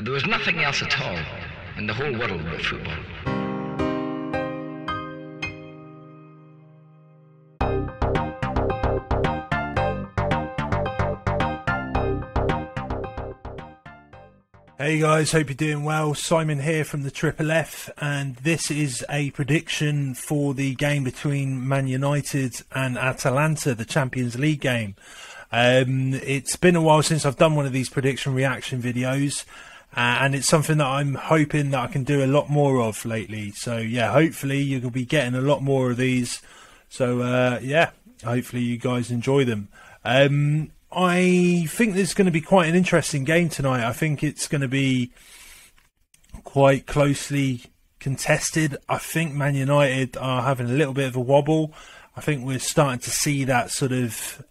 There was nothing else at all in the whole world but football. Hey guys, hope you're doing well. Simon here from the FFF, and this is a prediction for the game between Man United and Atalanta, the Champions League game. It's been a while since I've done one of these prediction reaction videos, and it's something that I'm hoping that I can do a lot more of lately. So yeah, hopefully you'll be getting a lot more of these. So yeah, hopefully you guys enjoy them. I think there's going to be quite an interesting game tonight. I think it's going to be quite closely contested. I think Man United are having a little bit of a wobble. I think we're starting to see that sort of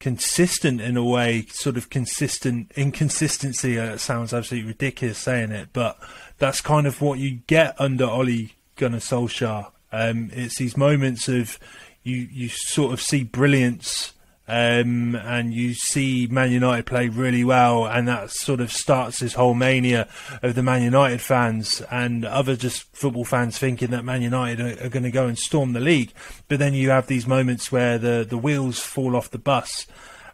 consistent, in a way, sort of consistent inconsistency. It sounds absolutely ridiculous saying it, but that's kind of what you get under Ole Gunnar Solskjaer. It's these moments of you sort of see brilliance. And you see Man United play really well, and that sort of starts this whole mania of the Man United fans and other just football fans thinking that Man United are going to go and storm the league. But then you have these moments where the wheels fall off the bus,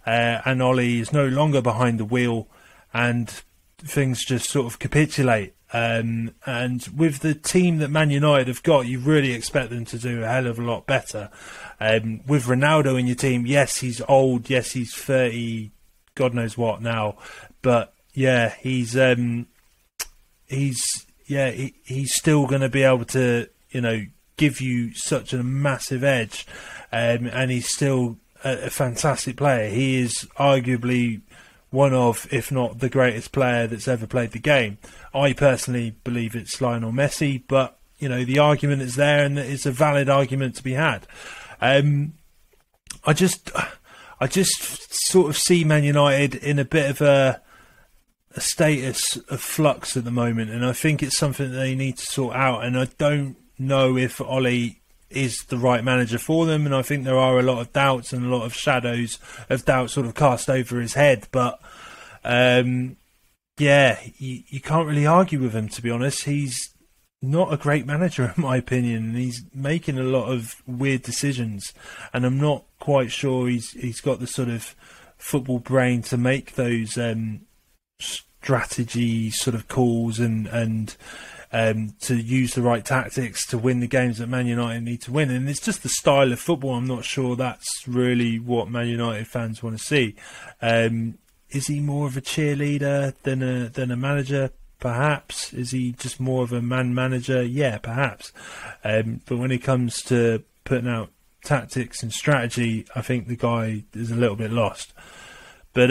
and Ole is no longer behind the wheel, and things just sort of capitulate. And with the team that Man United have got, you really expect them to do a hell of a lot better. With Ronaldo in your team, yes, he's old, yes, he's 30, God knows what now, but yeah, he's still going to be able to, give you such a massive edge, and he's still a fantastic player. He is arguably one of, if not the greatest player that's ever played the game. I personally believe it's Lionel Messi, but the argument is there, and it's a valid argument to be had. I just sort of see Man United in a bit of a status of flux at the moment, and I think it's something that they need to sort out. And I don't know if Ole is the right manager for them, and I think there are a lot of doubts and a lot of shadows of doubt sort of cast over his head. But yeah, you can't really argue with him, to be honest. He's not a great manager, in my opinion, and he's making a lot of weird decisions, and I'm not quite sure he's got the sort of football brain to make those strategy sort of calls and to use the right tactics to win the games that Man United need to win. And it's just the style of football. I'm not sure that's really what Man United fans want to see. Is he more of a cheerleader than a manager? Perhaps. Is he just more of a man manager? Yeah, perhaps. But when it comes to putting out tactics and strategy, I think the guy is a little bit lost. But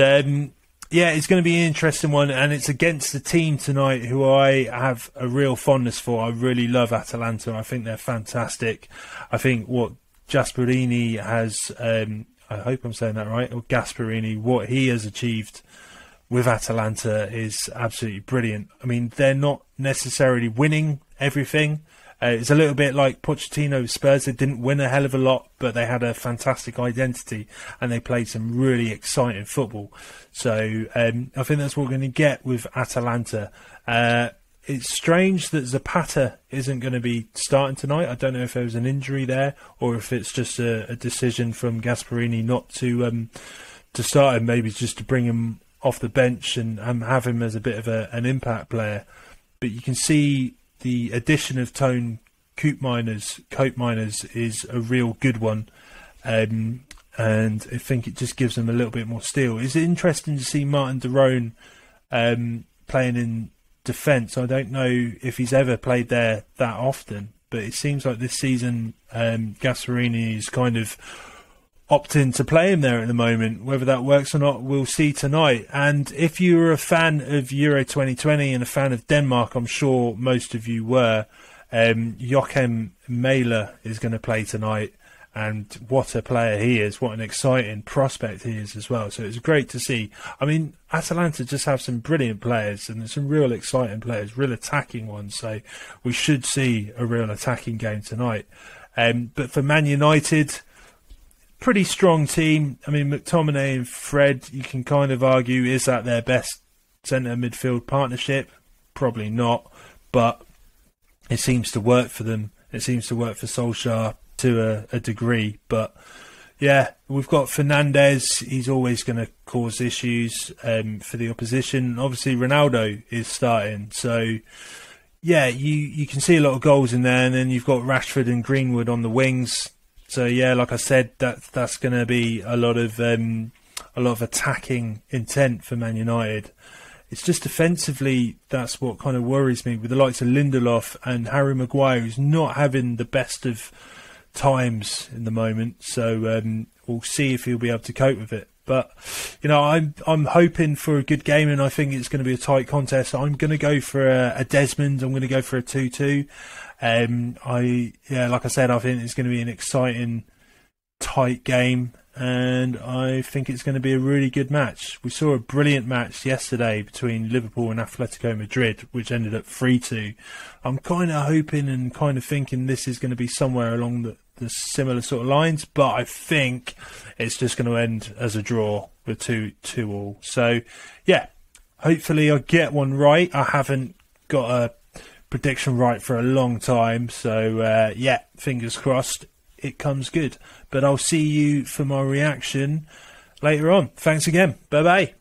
yeah, it's going to be an interesting one, and it's against the team tonight who I have a real fondness for. I really love Atalanta. I think they're fantastic. I think what Gasperini has, I hope I'm saying that right, or Gasperini, what he has achieved with Atalanta is absolutely brilliant. I mean, they're not necessarily winning everything. It's a little bit like Pochettino's Spurs. They didn't win a hell of a lot, but they had a fantastic identity, and they played some really exciting football. So I think that's what we're going to get with Atalanta. It's strange that Zapata isn't going to be starting tonight. I don't know if there was an injury there, or if it's just a decision from Gasperini not to start him, maybe just to bring him off the bench and have him as a bit of an impact player. But you can see the addition of Tone Koopmeiners is a real good one, and I think it just gives them a little bit more steel. It's interesting to see Martin de Roon playing in defence. I don't know if he's ever played there that often, but it seems like this season Gasperini is kind of opting to play him there at the moment. Whether that works or not, we'll see tonight. And if you were a fan of Euro 2020 and a fan of Denmark, I'm sure most of you were, Joachim Mæhle is going to play tonight, and what a player he is, what an exciting prospect he is as well. So it's great to see. I mean, Atalanta just have some brilliant players, and there's some real exciting players, real attacking ones, so we should see a real attacking game tonight. But for Man United, pretty strong team. I mean, McTominay and Fred, you can kind of argue, is that their best centre midfield partnership? Probably not, but it seems to work for them. It seems to work for Solskjaer to a degree, but yeah, we've got Fernandes. He's always going to cause issues for the opposition. Obviously, Ronaldo is starting, so yeah, you can see a lot of goals in there, and then you've got Rashford and Greenwood on the wings. So yeah, like I said, that's going to be a lot of attacking intent for Man United. It's just defensively, that's what kind of worries me, with the likes of Lindelof and Harry Maguire, who's not having the best of times in the moment. So we'll see if he'll be able to cope with it. But you know, I'm hoping for a good game, and I think it's going to be a tight contest. I'm going to go for a Desmond. I'm going to go for a 2-2. Like I said, I think it's going to be an exciting, tight game, and I think it's going to be a really good match. We saw a brilliant match yesterday between Liverpool and Atletico Madrid, which ended up 3-2. I'm kind of hoping and kind of thinking this is going to be somewhere along the similar sort of lines, but I think it's just going to end as a draw with 2-2. So yeah, hopefully I get one right. I haven't got a prediction right for a long time, so yeah, fingers crossed it comes good. But I'll see you for my reaction later on. Thanks again. Bye bye.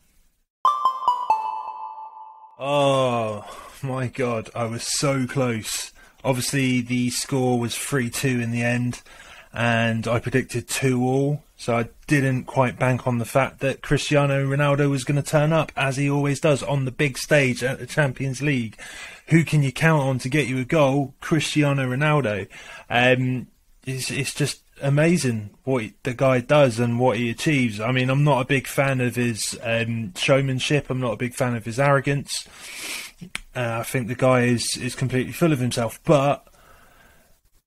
Oh my god, I was so close. Obviously the score was 3-2 in the end, and I predicted 2-2, so I didn't quite bank on the fact that Cristiano Ronaldo was going to turn up, as he always does, on the big stage at the Champions League. Who can you count on to get you a goal? Cristiano Ronaldo. It's just amazing what the guy does and what he achieves. I mean, I'm not a big fan of his showmanship. I'm not a big fan of his arrogance. I think the guy is completely full of himself. But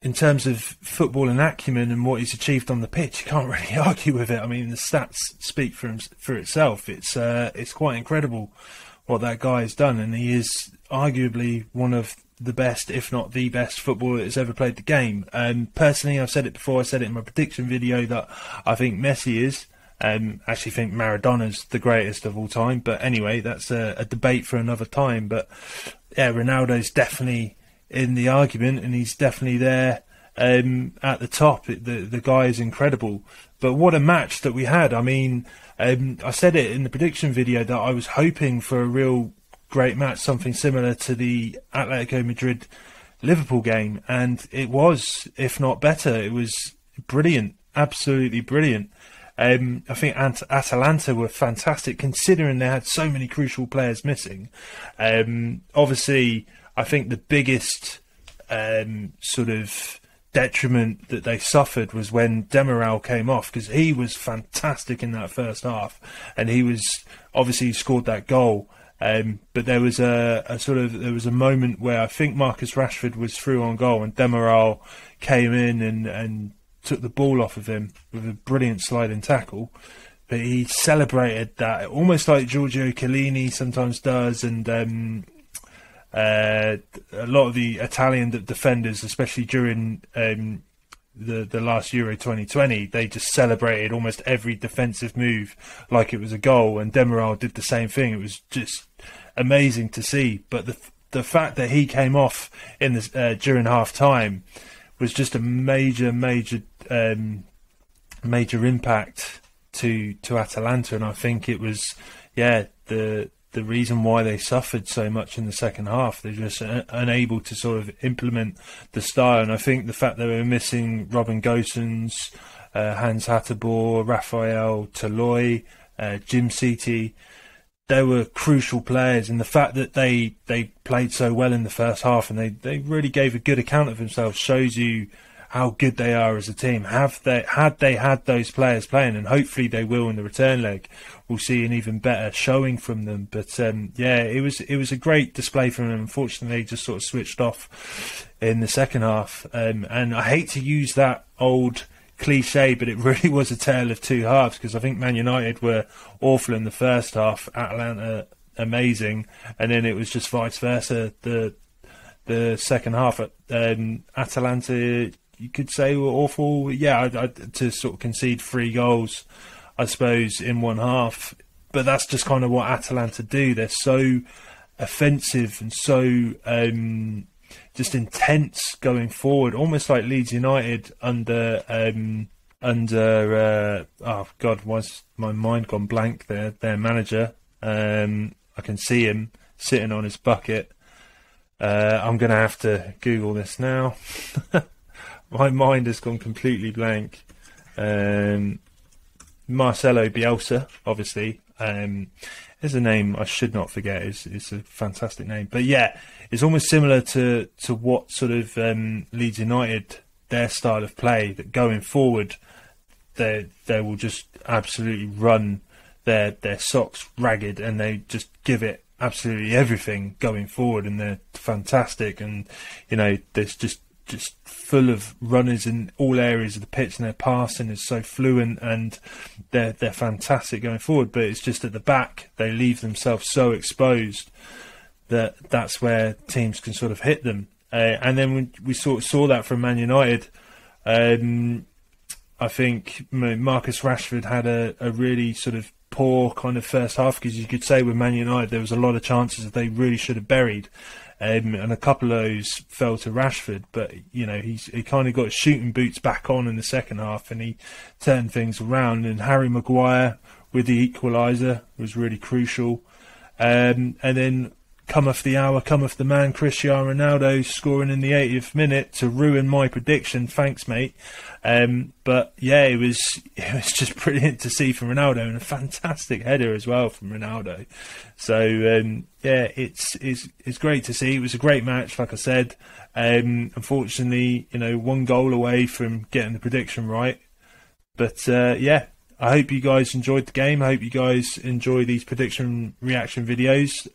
in terms of football and acumen and what he's achieved on the pitch, you can't really argue with it. I mean, the stats speak for itself. It's quite incredible what that guy has done, and he is arguably one of the best, if not the best, footballer that's ever played the game. Personally, I've said it before, I said it in my prediction video, that I think Messi is. Actually think Maradona's the greatest of all time, but anyway, that's a debate for another time. But yeah, Ronaldo's definitely in the argument, and he's definitely there at the top. The guy is incredible. But what a match that we had. I mean, I said it in the prediction video that I was hoping for a real great match, something similar to the Atletico Madrid Liverpool game, and it was, if not better. It was brilliant, absolutely brilliant. I think Atalanta were fantastic, considering they had so many crucial players missing. Obviously, I think the biggest sort of detriment that they suffered was when Demiral came off, because he was fantastic in that first half, and he was obviously scored that goal. But there was there was a moment where I think Marcus Rashford was through on goal, and Demiral came in and took the ball off of him with a brilliant sliding tackle. But he celebrated that almost like Giorgio Chiellini sometimes does, and a lot of the Italian defenders, especially during the last Euro 2020, they just celebrated almost every defensive move like it was a goal, and Demiral did the same thing. It was just amazing to see. But the fact that he came off in the during half time was just a major impact to Atalanta, and I think it was the reason why they suffered so much in the second half. They're just unable to sort of implement the style, and I think the fact they were missing Robin Gosens, Hans Hatterborn, Raphael Toloi, Jim City, they were crucial players, and the fact that they played so well in the first half and they really gave a good account of themselves shows you how good they are as a team. Had they had those players playing, and hopefully they will in the return leg, we'll see an even better showing from them. But it was a great display from them. Unfortunately, they just sort of switched off in the second half, and I hate to use that old cliche, but it really was a tale of two halves, because I think Man United were awful in the first half, Atalanta amazing, and then it was just vice versa. The second half, Atalanta, you could say, were awful. Yeah, to sort of concede 3 goals, I suppose, in one half but that's just kind of what Atalanta do. They're so offensive and so just intense going forward, almost like Leeds United under oh God, why's my mind gone blank? Their manager. I can see him sitting on his bucket. I'm going to have to Google this now. My mind has gone completely blank. Marcelo Bielsa, obviously. Is a name I should not forget. It's a fantastic name. But yeah, it's almost similar to what sort of Leeds United, their style of play, that going forward, they will just absolutely run their socks ragged, and they just give it absolutely everything going forward, and they're fantastic. And you know, there's just full of runners in all areas of the pitch, and their passing is so fluent, and they're fantastic going forward. But it's just at the back they leave themselves so exposed that's where teams can sort of hit them. And then we sort of saw that from Man United. I think Marcus Rashford had a really sort of poor kind of first half, because you could say with Man United there was a lot of chances that they really should have buried. And a couple of those fell to Rashford, but you know, he kind of got his shooting boots back on in the second half, and he turned things around. And Harry Maguire with the equaliser was really crucial. And then cometh the hour, cometh the man, Cristiano Ronaldo scoring in the 80th minute to ruin my prediction. Thanks, mate. But yeah, it was just brilliant to see from Ronaldo, and a fantastic header as well from Ronaldo. So yeah, it's great to see. It was a great match, like I said. Unfortunately, you know, one goal away from getting the prediction right. But yeah, I hope you guys enjoyed the game. I hope you guys enjoy these prediction reaction videos.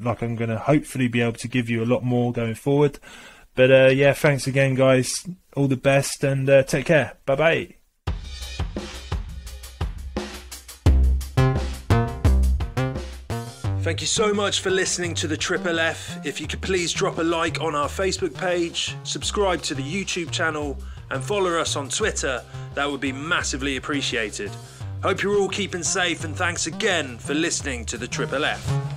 Like, I'm going to hopefully be able to give you a lot more going forward. But yeah, thanks again, guys. All the best, and take care. Bye-bye. Thank you so much for listening to the Triple F. If you could please drop a like on our Facebook page, subscribe to the YouTube channel, and follow us on Twitter, that would be massively appreciated. Hope you're all keeping safe, and thanks again for listening to the Triple F.